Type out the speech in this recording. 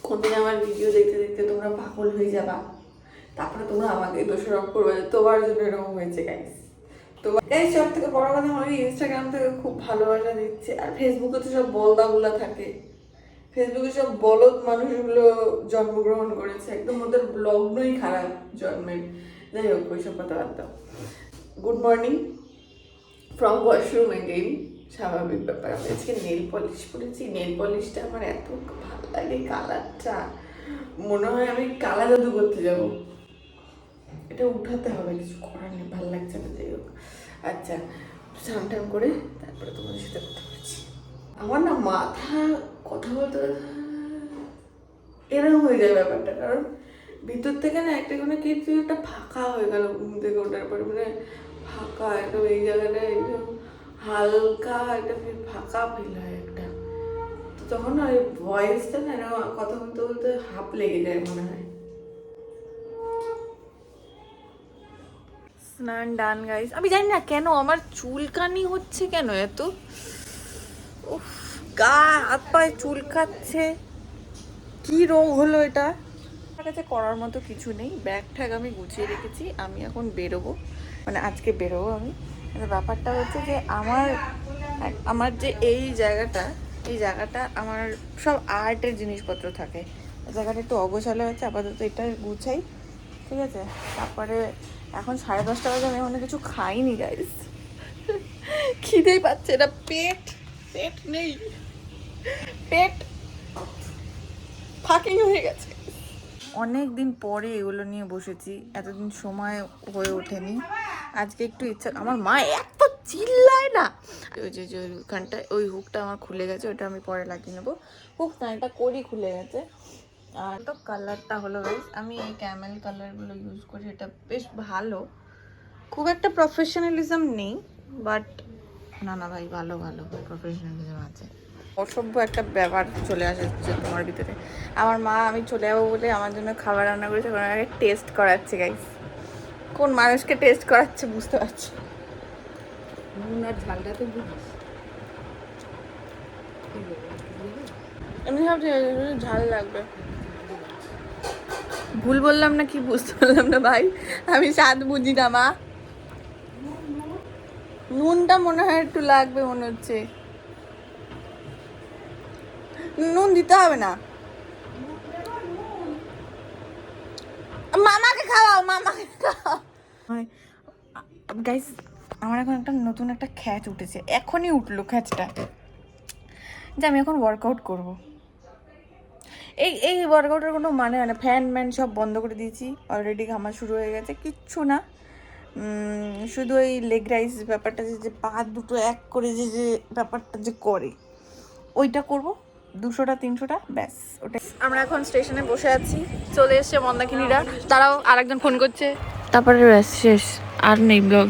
কোনদিন আমার ভিডিও দেখতে দেখতে তোমরা পাগল হয়ে যাবা, তারপরে তোমরা আমাকে দোষারোপ করবে যে তোমার জন্য এরকম হয়েছে গাইস। তো গাইস সব থেকে বড় কথা আমাকে ইনস্টাগ্রাম থেকে খুব ভালোবাসা দিচ্ছে, আর ফেসবুকে তো সব বলদাগুলা থাকে, ফেসবুকে সব বলদ মানুষগুলো জন্মগ্রহণ করেছে, একদম ওদের লগ্নই খারাপ জন্মের। যাই হোক ওইসব কথা বাদ দাও। Good morning from washroom again, স্বাভাবিক ব্যাপার। আমি আজকে নেল পলিশ পরেছি, নেল পলিশটা আমার এত ভালো লাগে, কালারটা মনে হয় আমি কালা জাদু করতে যাব। এটা উঠাতে হবে, কিছু করার নেই, ভালো লাগছে না। যাই হোক, আচ্ছা স্নান টান করে তারপরে তোমাদের সাথে কথা বলছি। আমার না মাথা কথা বলতে এরকম হয়ে যায় ব্যাপারটা, কারণ ভিতর থেকে না একটা কোনো কিছু একটা ফাঁকা হয়ে গেল ঘুম থেকে ওঠার পরে, মানে ফাঁকা একদম এই জায়গাটা একদম হালকা একটা ফাঁকা ফিল হয় একটা। তো তখন না ওই ভয়েসটা না কথা বলতে বলতে হাঁপ লেগে যায় মনে হয়। স্নান ডান গাইস। আমি জানি না কেন আমার চুলকানি হচ্ছে, কেন এত উফ, গা হাত পায়ে চুলকাচ্ছে, কি রোগ হলো এটা। আমার কাছে করার মতো কিছু নেই, ব্যাগ ঠ্যাগ আমি গুছিয়ে রেখেছি, আমি এখন বেরোবো, মানে আজকে বেরোবো আমি। ব্যাপারটা হচ্ছে যে আমার যে এই জায়গাটা আমার সব আর্টের জিনিসপত্র থাকে, জায়গাটা একটু অগোছালো আছে, আপাতত এটা গুছাই, ঠিক আছে। তারপরে এখন 10:30 বাজে, আমি এখনো কিছু খাইনি গাইস, খিদেই পাচ্ছে না, পেট নেই, পেট ফাঁকিং হয়ে গেছে। অনেক দিন পরে এগুলো নিয়ে বসেছি, এতদিন সময় হয়ে ওঠেনি, আজকে একটু ইচ্ছা। আমার মা এত চিল্লায় না, ওই যে ওইখানটায় ওই হুকটা আমার খুলে গেছে, ওটা আমি পরে লাগিয়ে নেবো। হুক না, এটা করি খুলে গেছে। আর তো কালারটা হলো গাইস, আমি এই ক্যামেল কালারগুলো ইউজ করি, এটা বেশ ভালো, খুব একটা প্রফেশনালিজম নেই, বাট না ভাই ভালো প্রফেশনালিজম আছে। অসভ্য একটা ব্যাপার চলে আসছে তোমার ভিতরে। আমার মা আমি চলে যাবো বলে আমার জন্য খাবার রান্না করেছে, ওখানে আগে টেস্ট করাচ্ছে গাইস। কোন মানুষকে টেস্ট করাচ্ছে বুঝতে পারছি। নুন আর ঝালটা তো এমনি ভাবছি ঝাল লাগবে, ভুল বললাম না কি বুঝতে পারলাম না ভাই, আমি স্বাদ বুঝি না মা। নুনটা মনে হয় একটু লাগবে মনে হচ্ছে, নুন দিতে হবে না, মামাকে খাওয়াও, মামাকে খাওয়াও। গাইস আমার এখন একটা নতুন একটা খ্যাচ উঠেছে, এখনই উঠলো খ্যাচটা, যে আমি এখন ওয়ার্কআউট করবো। এই ওয়ার্কআউটের কোনো মানে হয় না, ফ্যান ম্যান সব বন্ধ করে দিয়েছি, অলরেডি ঘামা শুরু হয়ে গেছে, কিচ্ছু না, শুধু ওই লেগ রাইস ব্যাপারটা, যে পা দুটো এক করে যে ব্যাপারটা যে করে ওইটা করব, 200টা 300টা ব্যাস ওটা। আমরা এখন স্টেশনে বসে আছি, চলে এসছে মন্দাকিনীরা, তারাও আরেকজন ফোন করছে, তারপরে ব্যাস শেষ, আর নেই ব্লগ।